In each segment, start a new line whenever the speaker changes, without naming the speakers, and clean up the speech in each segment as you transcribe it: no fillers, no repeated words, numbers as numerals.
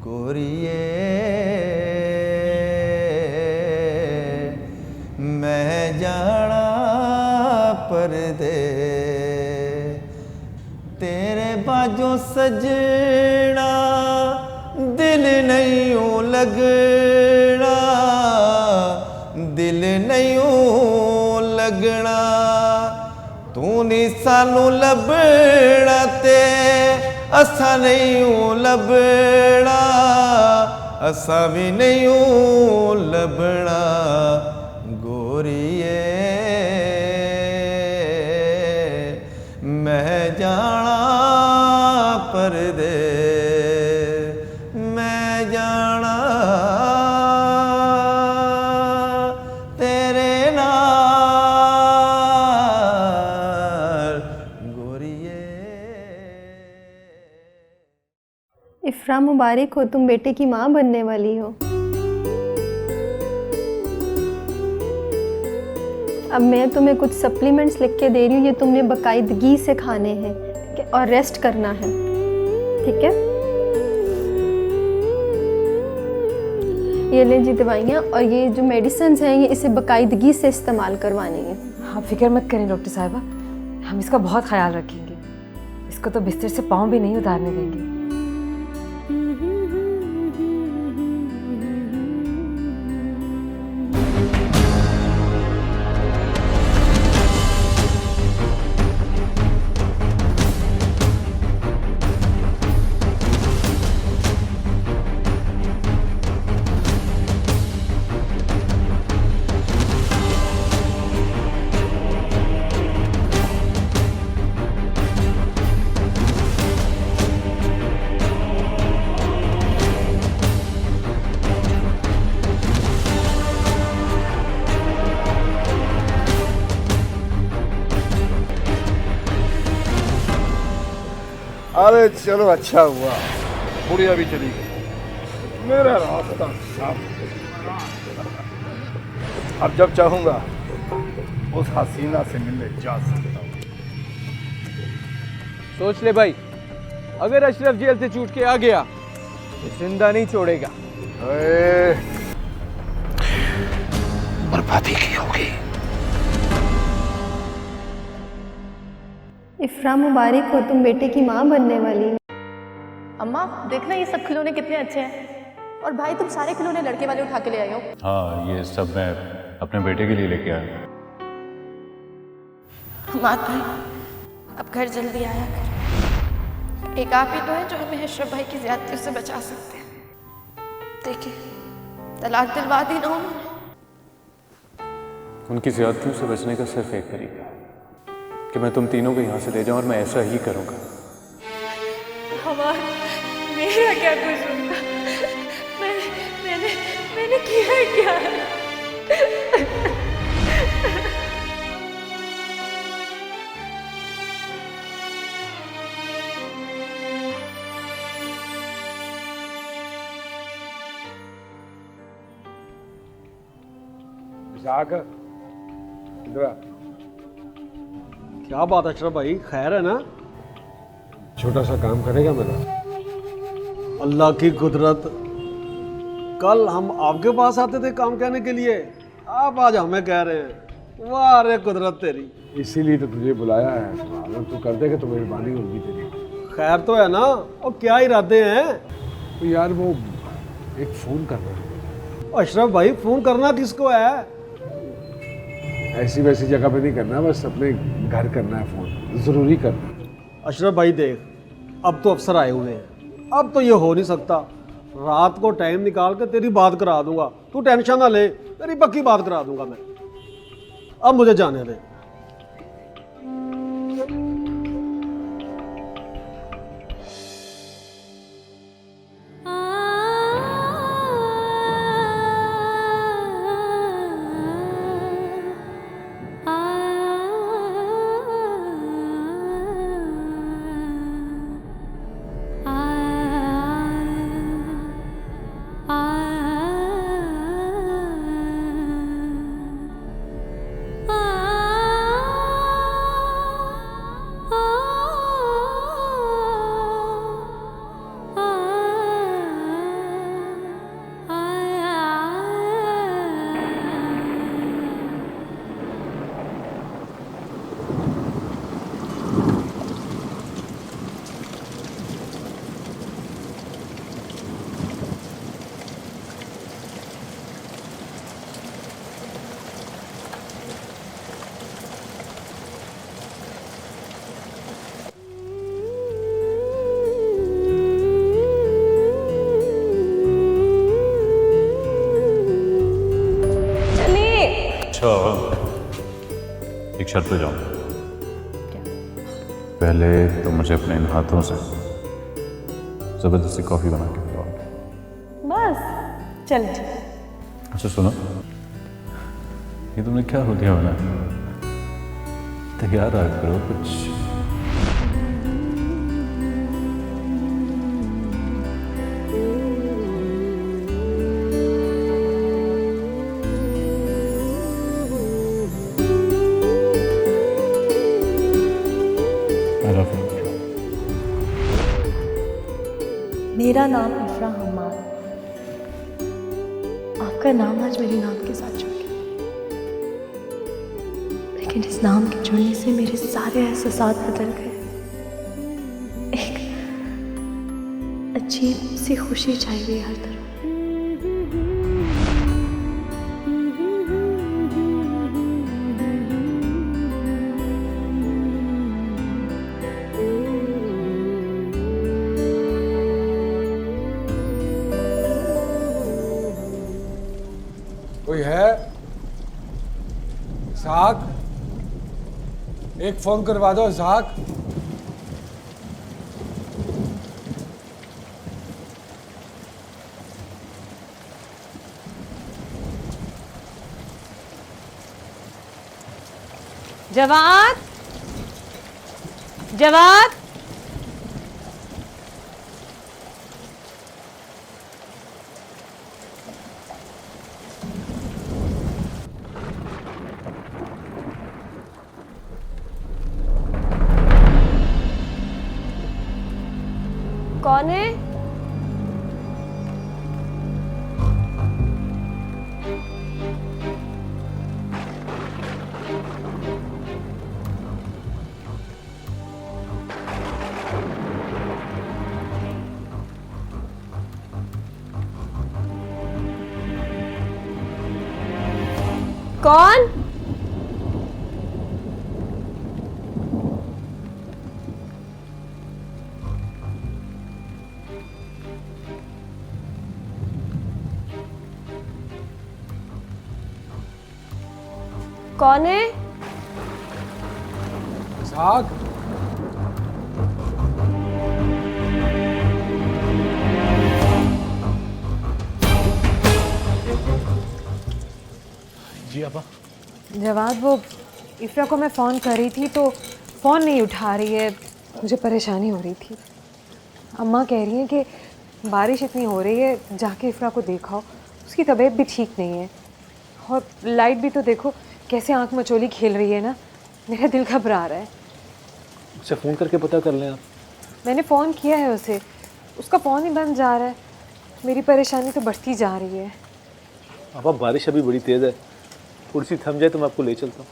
गोरिए मैं जाना परदे तेरे बाजों सजना दिल नहीं लगना दिल नहीं लगना तू नहीं सानू लभना ते असा नहीं लभना असा भी नहीं लभना गोरिए मैं जाना परदे मैं जाना तेरे नाल गोरिए।
इफ्रा मुबारक हो, तुम बेटे की माँ बनने वाली हो। अब मैं तुम्हें कुछ सप्लीमेंट्स लिख के दे रही हूँ, ये तुमने बाकायदगी से खाने हैं, ठीक है, और रेस्ट करना है, ठीक है। ये ले जी दवाइयाँ, और ये जो मेडिसिन हैं ये इसे बाकायदगी से इस्तेमाल करवानी है।
हाँ फिक्र मत करें डॉक्टर साहिबा, हम इसका बहुत ख्याल रखेंगे। इसको तो बिस्तर से पाँव भी नहीं उतारने देंगे।
अरे चलो अच्छा हुआ बुढ़िया भी चली गई, मेरा रास्ता साफ। अब जब चाहूंगा उस हसीना से मिलने जा सकता हूँ।
सोच ले भाई, अगर अशरफ जेल से छूट के आ गया तो जिंदा नहीं छोड़ेगा।
बर्बादी की होगी।
इफ्रा मुबारक हो, तुम बेटे की माँ बनने वाली हो।
अम्मा देखना ये सब खिलौने कितने अच्छे हैं। और भाई तुम सारे खिलौने लड़के वाले उठा के ले आए हो।
हाँ ये सब मैं अपने बेटे के लिए लेके आया।
हमाद भाई अब घर जल्दी आया कर। एक आप ही तो है जो हमें अशरफ भाई की ज्यादतियों से बचा सकते हैं। देखिए तलाक दिलवा दी ना उन्होंने।
उनकी ज्यादतियों से बचने का सिर्फ एक तरीका है कि मैं तुम तीनों को यहाँ से ले जाऊँ, और मैं ऐसा ही करूँगा।
हमाद मेरा क्या कसूर था? मैंने किया क्या?
क्या बात अशरफ भाई, खैर है ना?
छोटा सा काम करेगा मेरा?
अल्लाह की कुदरत, कल हम आपके पास आते थे काम कहने के लिए, आप आज हमें कह रहे हैं। वाह रे कुदरत तेरी।
इसीलिए तो तुझे बुलाया है। अगर तू कर देगा तो मेहरबानी होगी तेरी।
खैर तो है ना? और क्या इरादे हैं?
तो यार वो एक फ़ोन करना है।
अशरफ भाई फ़ोन करना किसको है?
ऐसी वैसी जगह पे नहीं करना, बस अपने घर करना है फ़ोन, ज़रूरी करना है।
अशरफ भाई देख, अब तो अफसर आए हुए हैं, अब तो ये हो नहीं सकता। रात को टाइम निकाल के तेरी बात करा दूंगा, तू टेंशन ना ले, तेरी पक्की बात करा दूंगा मैं। अब मुझे जाने दे।
आ
अच्छा, एक शर्त पे जाऊँ। पहले तो मुझे अपने इन हाथों से जबरदस्ती कॉफी बना के पिलाओ।
बस चल।
अच्छा सुनो, ये तुमने क्या हो लिया बना? तैयार आ करो कुछ।
मेरा नाम इफ्रा हम्माद। आपका नाम आज मेरे नाम के साथ जुड़ गया, लेकिन इस नाम के जुड़ने से मेरे सारे एहसास बदल गए। एक अजीब सी खुशी छाई हुई हर तरफ।
कोई है? इसहाक, एक फोन करवा दो इसहाक।
जवाद, जवाद, कौन है? कौन? कौन है?
इसहाक,
जी आपा।
जवाद, वो इफ्रा को मैं फ़ोन कर रही थी तो फ़ोन नहीं उठा रही है, मुझे परेशानी हो रही थी। अम्मा कह रही हैं कि बारिश इतनी हो रही है, जाके इफ्रा को देखाओ, उसकी तबीयत भी ठीक नहीं है। और लाइट भी तो देखो कैसे आंख मचोली खेल रही है ना, मेरा दिल घबरा रहा है।
उसे फ़ोन करके पता कर लें आप।
मैंने फ़ोन किया है उसे, उसका फ़ोन ही बंद जा रहा है। मेरी परेशानी तो बढ़ती जा रही है।
आपा बारिश अभी बड़ी तेज़ है, थोड़ी सी थम जाए तो मैं आपको ले चलता हूँ।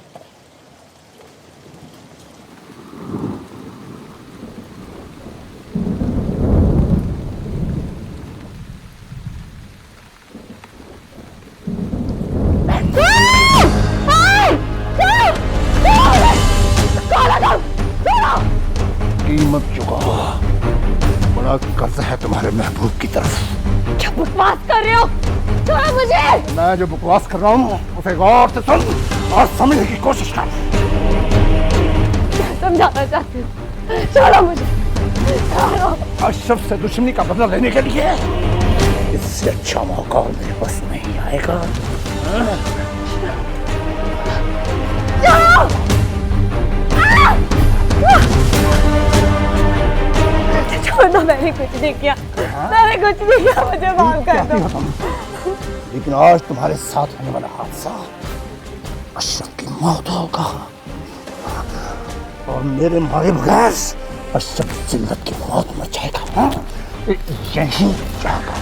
कीमत चुका, बड़ा कर्ज है तुम्हारे महबूब की तरफ।
क्या बकवास कर रहे हो? छोड़ो मुझे।
मैं जो बकवास कर रहा हूँ उसे गौर से सुन और समझने की कोशिश कर।
क्या समझाना चाहते हो? छोड़ो मुझे, छोड़ो।
अशरफ से दुश्मनी का बदला लेने के लिए इससे अच्छा मौका और मेरे पास नहीं आएगा।
छोड़ो, मैंने कुछ नहीं किया, मैंने कुछ नहीं किया, मुझे माफ कर दो।
लेकिन आज तुम्हारे साथ होने वाला हादसा अशरफ की मौत होगा और मेरे मारे बगैर अशरफ जिल्लत की मौत मचाएगा। यही जाएगा।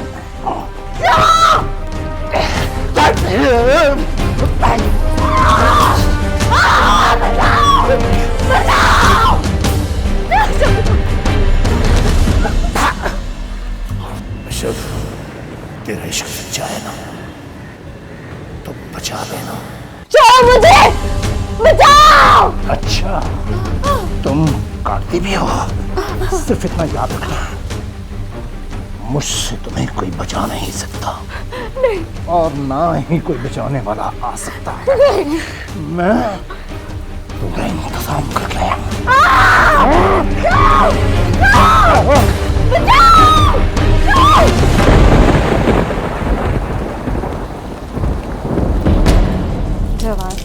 अशरफ, तेरा इश्क सच्चा है ना, तो बचा लेना।
छोड़ो मुझे, बचाओ।
अच्छा, तुम काटती भी हो। सिर्फ इतना याद रखना, मुझसे तुम्हें कोई बचा नहीं सकता। और ना ही कोई बचाने वाला आ सकता है। मैं पूरा इंतजाम कर लाया।
जवाब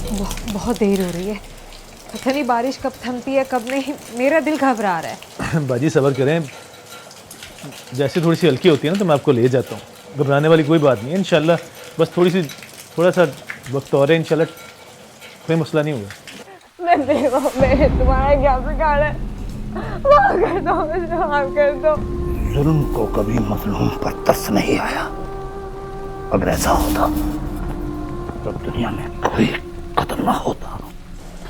बहुत देर हो रही है, पता नहीं बारिश कब थमती है कब नहीं। मेरा दिल घबरा रहा है।
बाजी सब्र करें, जैसे थोड़ी सी हल्की होती है ना तो मैं आपको ले जाता हूँ। घबराने वाली कोई बात नहीं है इंशाल्लाह, बस थोड़ा सा वक्त और है इंशाल्लाह, कोई मसला नहीं होगा।
मैं देखो, मैं तुम्हारा क्या बिगाड़ा है, माफ कर दो मुझे, माफ कर दो।
जुल्म को कभी मजलूम पर तरस नहीं आया। अगर ऐसा होता तो दुनिया में कोई कत्ल ना होता।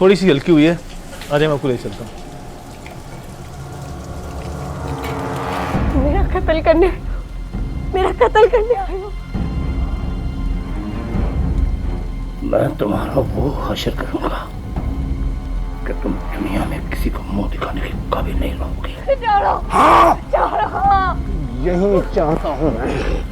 थोड़ी सी हल्की हुई है, आ जाए मैं आपको ले चलता हूँ।
मेरा कत्ल करने आए हो।
मैं तुम्हारा वो हश्र करूंगा कि तुम दुनिया में किसी को मुंह दिखाने के काबिल नहीं रहोगे।
छोड़ो,
हाँ,
छोड़ो।
यही चाहता हूं मैं।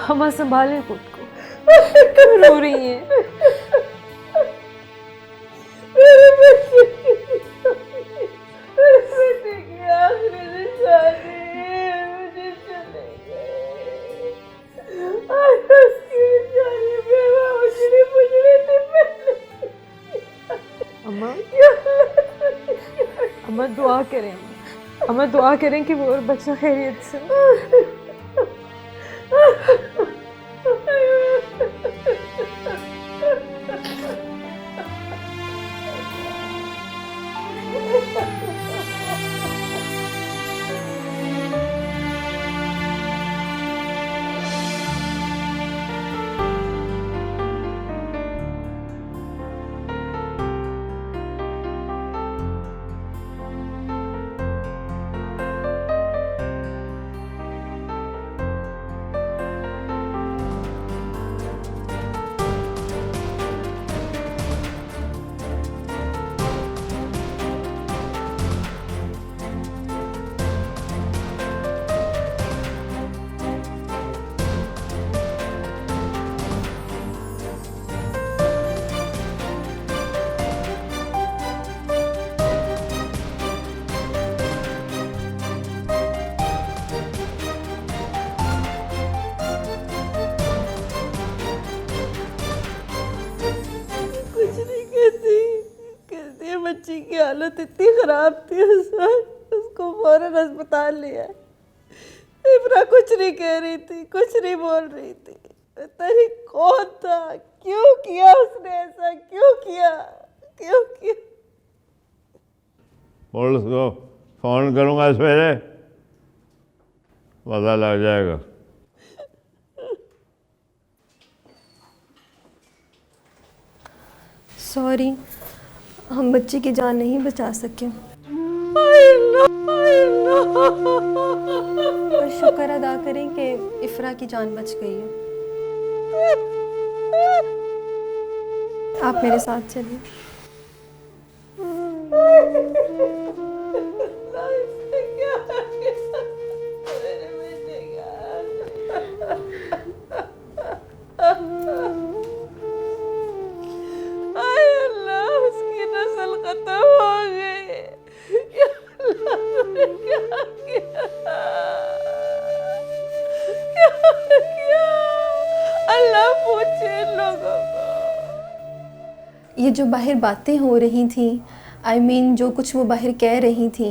अम्मा संभाले खुद को, क्यों रो रही है? अम्मा दुआ करें, अम्मा दुआ करें कि वो और बच्चा खैरियत से।
बच्ची की हालत इतनी खराब थी उस वक्त, उसको फौरन अस्पताल लिया। इब्रा कुछ नहीं कह रही थी, कुछ नहीं बोल रही थी। पता नहीं कौन था, क्यों किया उसने ऐसा, क्यों किया, क्यों किया?
पुलिस को फोन करूंगा सवेरे, पता लग जाएगा।
सॉरी, हम बच्चे की जान नहीं बचा सके, पर शुक्र अदा करें कि इफ्रा की जान बच गई है। आप मेरे साथ चलिए।
उसकी नस्ल खत्म हो गई। या अल्लाह, मैंने क्या किया? अल्लाह पूछे इन लोगों को।
ये जो बाहर बातें हो रही थी, जो कुछ वो बाहर कह रही थी,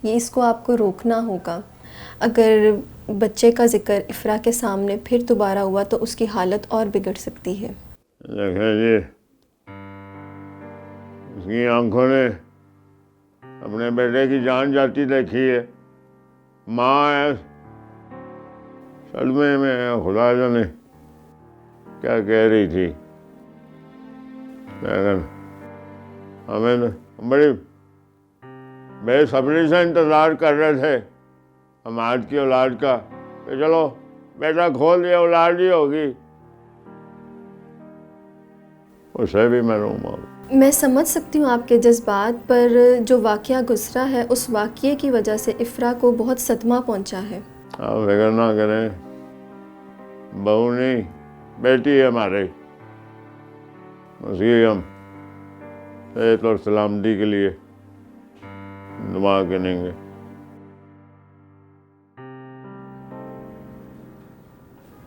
ये इसको आपको रोकना होगा। अगर बच्चे का जिक्र इफ्रा के सामने फिर दोबारा हुआ तो उसकी हालत और बिगड़ सकती है।
देखें जी, उसकी आंखों ने अपने बेटे की जान जाती देखी है। माँ है सदमे में है, खुदा जाने क्या कह रही थी। लेकिन हमें बड़ी बेसब्री से इंतज़ार कर रहे थे हमाद की औलाद का कि चलो बेटा खोल दिया, औलाद ही होगी। उसे भी महरूम हो।
मैं समझ सकती हूँ आपके जज्बात, पर जो वाक़या गुज़रा है उस वाक़ये की वजह से इफ्रा को बहुत सदमा पहुँचा है।
आप फिक्र ना करें, बहू नहीं बेटी है हमारे, उसकी हम सेहत और सलामती के लिए दुआ करेंगे।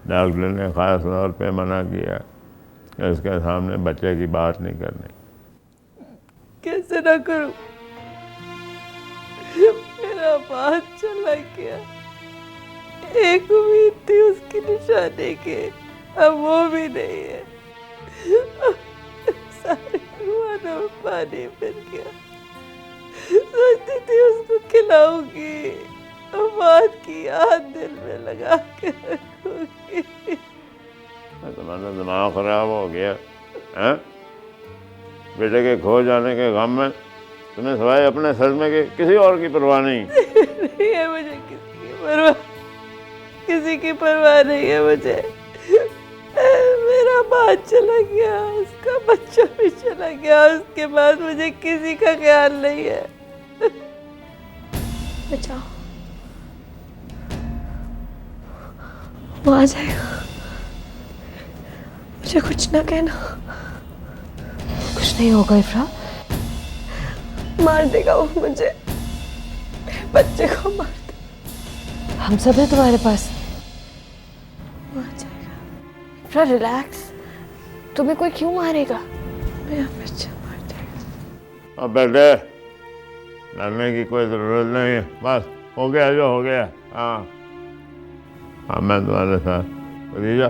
डॉक्टर ने ख़ास तौर पे मना किया कि इसके सामने बच्चे की बात नहीं करनी।
कैसे ना करूं? मेरा बात चला गया। एक उम्मीद थी उसकी निशानी के, अब वो भी नहीं है। सारे रुआना में पानी फिर गया। सोचती थी उसको खिलाऊंगी, बात की याद दिल में लगा के रखूंगी।
तुम्हारा दिमाग खराब हो गया है? बेटे के खो जाने के गम में तुम्हें सिवाय अपने सदमे के किसी और की परवाह नहीं।
नहीं है मुझे किसी की परवाह, किसी की परवाह नहीं है मुझे। मेरा बात चला गया, उसका बच्चा भी चला गया, उसके बाद मुझे किसी का ख्याल नहीं है।
बचाओ, वो आ जाएगा। मुझे कुछ ना कहना।
कुछ नहीं होगा इफ्रा।
मार देगा वो मुझे, बच्चे को मार दे।
हम सब हैं तुम्हारे पास।
वो आ जाएगा। इफ्रा रिलैक्स, तुम्हें कोई क्यों मारेगा? मेरा बच्चा मार देगा।
अब बेटे डरने की कोई ज़रूरत नहीं है, बस हो गया जो हो गया। हाँ हाँ, मैं तुम्हारे साथ। खदीजा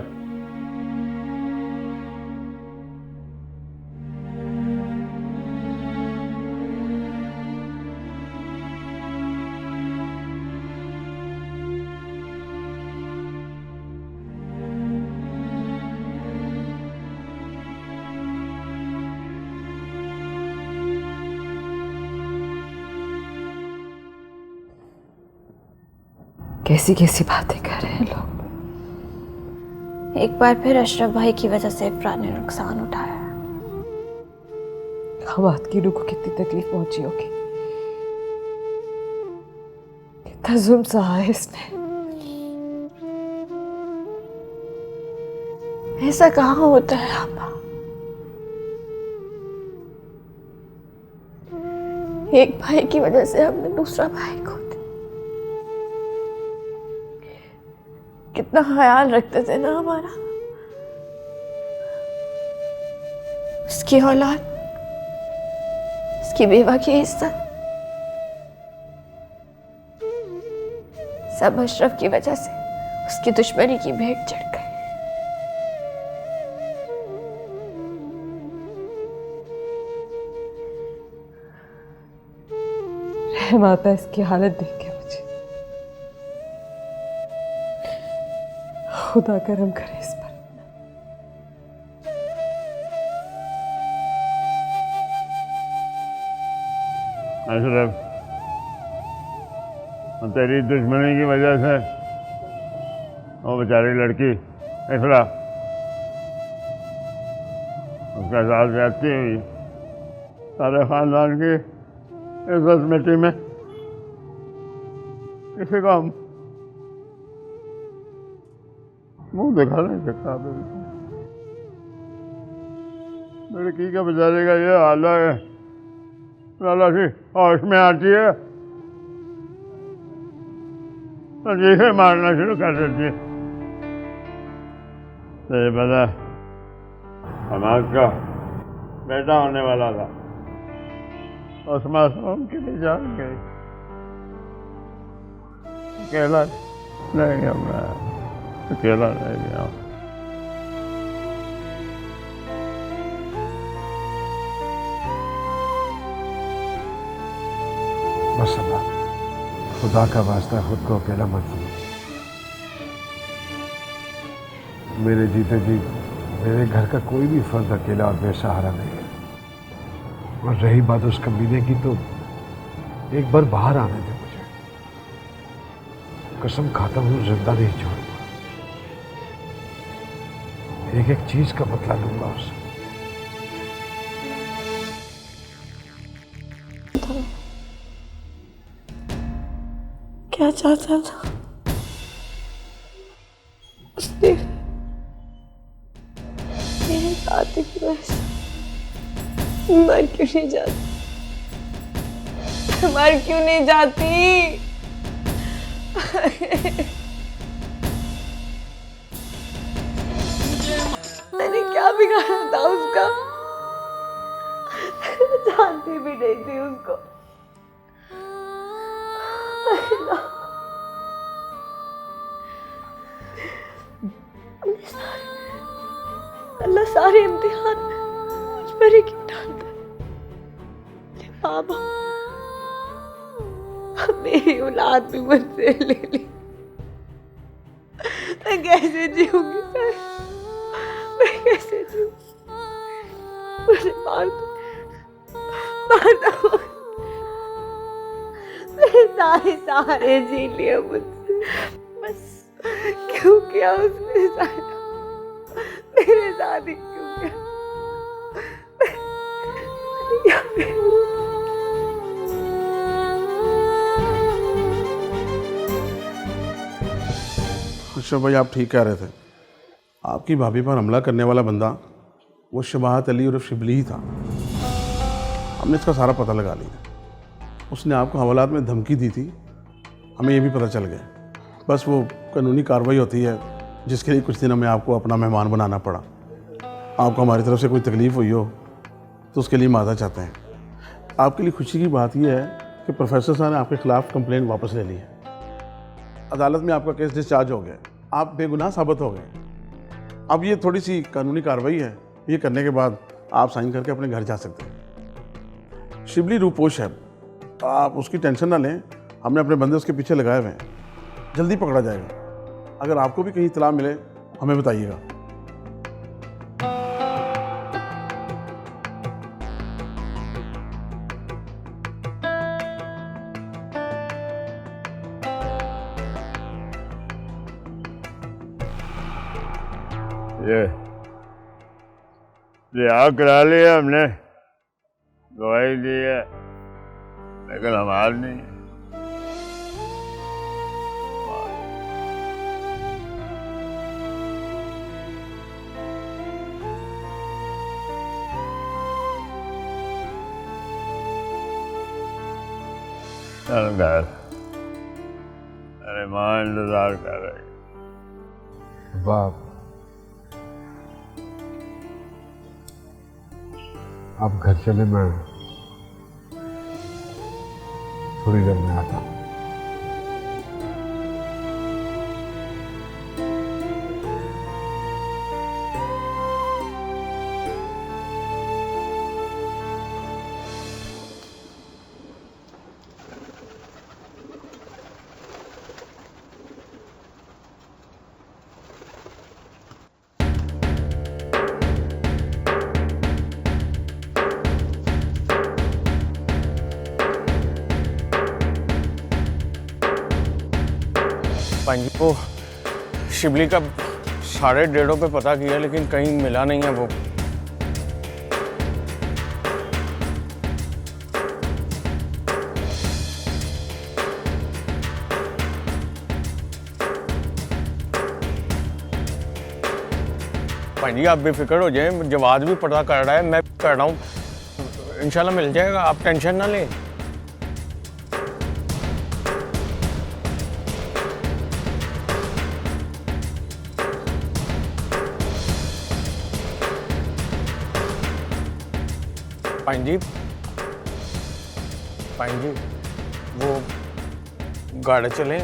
कैसी कैसी बातें कर रहे हैं लोग।
एक बार फिर अशरफ भाई की वजह से इफ्रा ने नुकसान उठाया।
हमाद की रूह को कितनी तकलीफ पहुंची होगी, कितना जुल्म सहा है इसने।
ऐसा कहाँ होता है आपा? एक भाई की वजह से हमने दूसरा भाई खो दिया। कितना ख्याल रखते थे ना हमारा, उसकी औलाद, उसकी बेवा की इज्जत, सब अशरफ की वजह से उसकी दुश्मनी की भेंट चढ़ गई।
रहम आता है इसकी हालत देख के मुझे। खुदा करम करे इस पर।
अशरफ, तेरी दुश्मनी की वजह से वो बेचारी लड़की इफरा, उसका साथ जाती हुई सारे खानदान की इज्जत मिट्टी में, किसी को हम मुंह दिखा नहीं सकता। लड़की का बेचारे का ये हाल है, सी होश में आती है तो जीसे मारना शुरू कर देती है। तो ये पता हमाद का बेटा होने वाला था, उस मासूम की भी जान गई। अकेला रह गया मैं, अकेला रह गया।
बस अल्लाह, खुदा का वास्ता खुद को अकेला मत समझ। मेरे जीते जी मेरे घर का कोई भी फर्द अकेला और बेसहारा नहीं है। और रही बात उस कमीने की, तो एक बार बाहर आने दे मुझे, कसम खाता हूँ जिंदा नहीं छोड़ूंगा। एक एक चीज का बदला लूंगा उससे।
क्या चाहता था उसने मेरे साथ की वजह से मर क्यों नहीं जाती, मर क्यों नहीं जाती? मैंने क्या बिगाड़ा था उसका? जानती भी नहीं थी उसको। अल्लाह सारे इम्तिहान मुझ पर ही क्यों डालता है? बाबा, मेरी औलाद भी मुझसे ले ली, मैं कैसे जीऊंगी सर? मैं कैसे जीऊं? मुझे मार दो, मार दो। मैंने सारे जी लिए मुझसे, बस क्यों किया उसने सारा? मेरे साथ ही क्यों किया?
अशरफ भाई, आप ठीक कह रहे थे। आपकी भाभी पर हमला करने वाला बंदा वो शबाहत अली और शिबली ही था। हमने इसका सारा पता लगा लिया। उसने आपको हवालात में धमकी दी थी, हमें ये भी पता चल गया। बस वो कानूनी कार्रवाई होती है जिसके लिए कुछ दिन हमें आपको अपना मेहमान बनाना पड़ा। आपको हमारी तरफ से कोई तकलीफ़ हुई हो तो उसके लिए माफ़ी चाहते हैं। आपके लिए खुशी की बात यह है कि प्रोफेसर साहब ने आपके ख़िलाफ़ कंप्लेंट वापस ले ली है। अदालत में आपका केस डिस्चार्ज हो गया, आप बेगुनाह साबित हो गए। अब ये थोड़ी सी कानूनी कार्रवाई है, ये करने के बाद आप साइन करके अपने घर जा सकते हैं। शिबली रूपोश है, आप उसकी टेंशन ना लें। हमने अपने बंदे उसके पीछे लगाए हुए हैं, जल्दी पकड़ा जाएगा। अगर आपको भी कहीं इत्तला मिले हमें बताइएगा।
ये आग करा लिया हमने, दवाई दी है, लेकिन हमार नहीं। चल घर, अरे माँ इंतजार कर रही।
बाप, आप घर चले, मैं थोड़ी देर में आता हूँ।
पाजी को शिबली का 150 पे पता किया लेकिन कहीं मिला नहीं है वो। पाजी आप बेफिक्र हो जाए, जवाद भी पता कर रहा है, मैं कर रहा हूँ, इंशाल्लाह मिल जाएगा, आप टेंशन ना लें। पाजी वो गाड़ी चलें।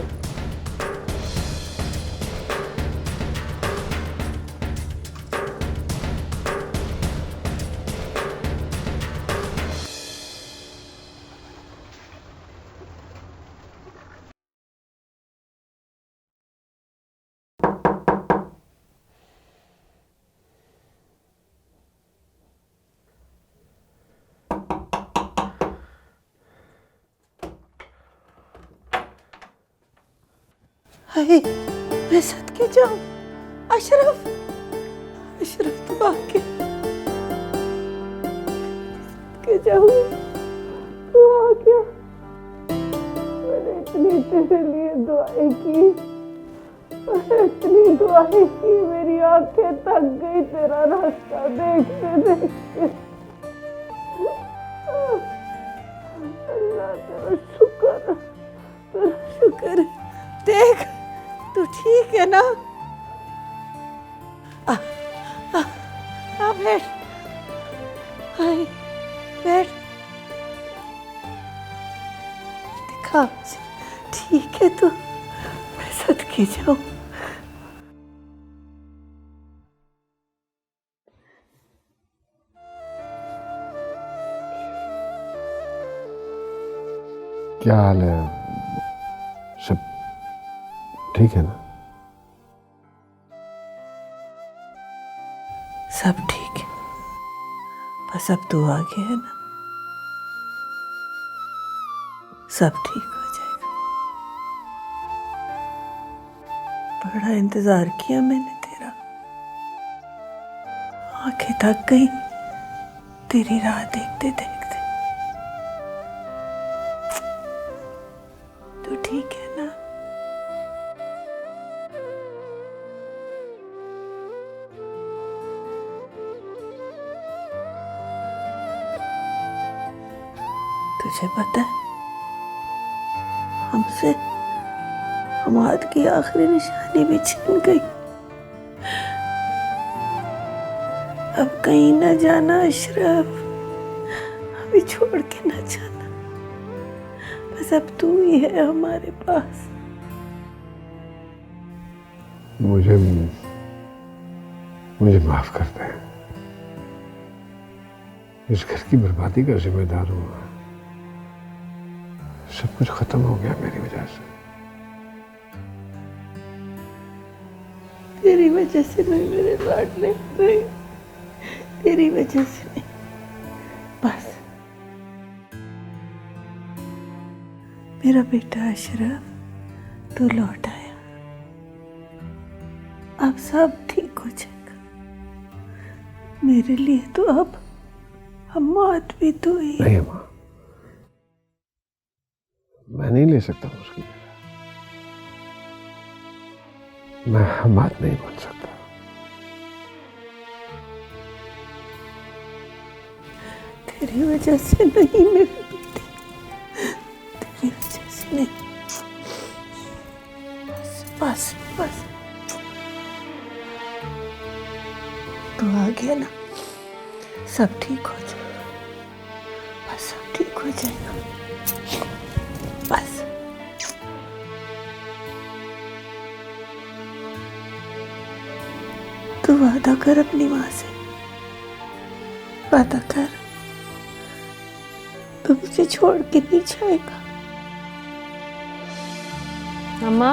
हाय मैं सदके जाऊं। अशरफ, अशरफ तुम आके सदके जाऊं, तू आ गया। मैंने इतनी तेरे लिए दुआएं की, मैंने इतनी दुआएं की, मेरी आंखें थक गई तेरा रास्ता देखते देखते। अल्लाह तेरा शुक्र, तेरा शुक्र। देख तू ठीक है ना? आ बैठ, हाय बैठ, दिखा ठीक है तू? मैं सदके जाऊं।
क्या हाल है? सब ठीक है ना?
सब ठीक है, बस अब तू आ गया है ना, सब ठीक हो जाएगा। बड़ा इंतजार किया मैंने तेरा, आंखें थक गई तेरी राह देखते देखते। तू ठीक है ना? तुझे पता है हमसे हमाद की आखिरी निशानी भी छिन गई। अब कहीं न जाना अशरफ, अभी छोड़ के न जाना, बस अब तू ही है हमारे पास।
मुझे माफ करते हैं, इस घर की बर्बादी का जिम्मेदार हूं। सब कुछ खत्म हो गया मेरी वजह से।
तेरी वजह से नहीं मेरे लाडले, नहीं तेरी वजह से नहीं, बस मेरा बेटा अशरफ तू लौट आया, अब सब ठीक हो जाएगा। मेरे लिए तो अब हमाद भी तो ही।
नहीं माँ, मैं नहीं ले सकता उसकी जगह, मैं हमाद नहीं बन सकता।
तेरी वजह से नहीं मेरी बेटी, तेरी वजह से नहीं। बस बस बस तू आ गया ना, सब ठीक हो जाएगा, बस सब ठीक हो जाएगा, बस। तू वादा कर अपनी माँ से, वादा कर तू मुझे छोड़ के नहीं जाएगा।
अम्मा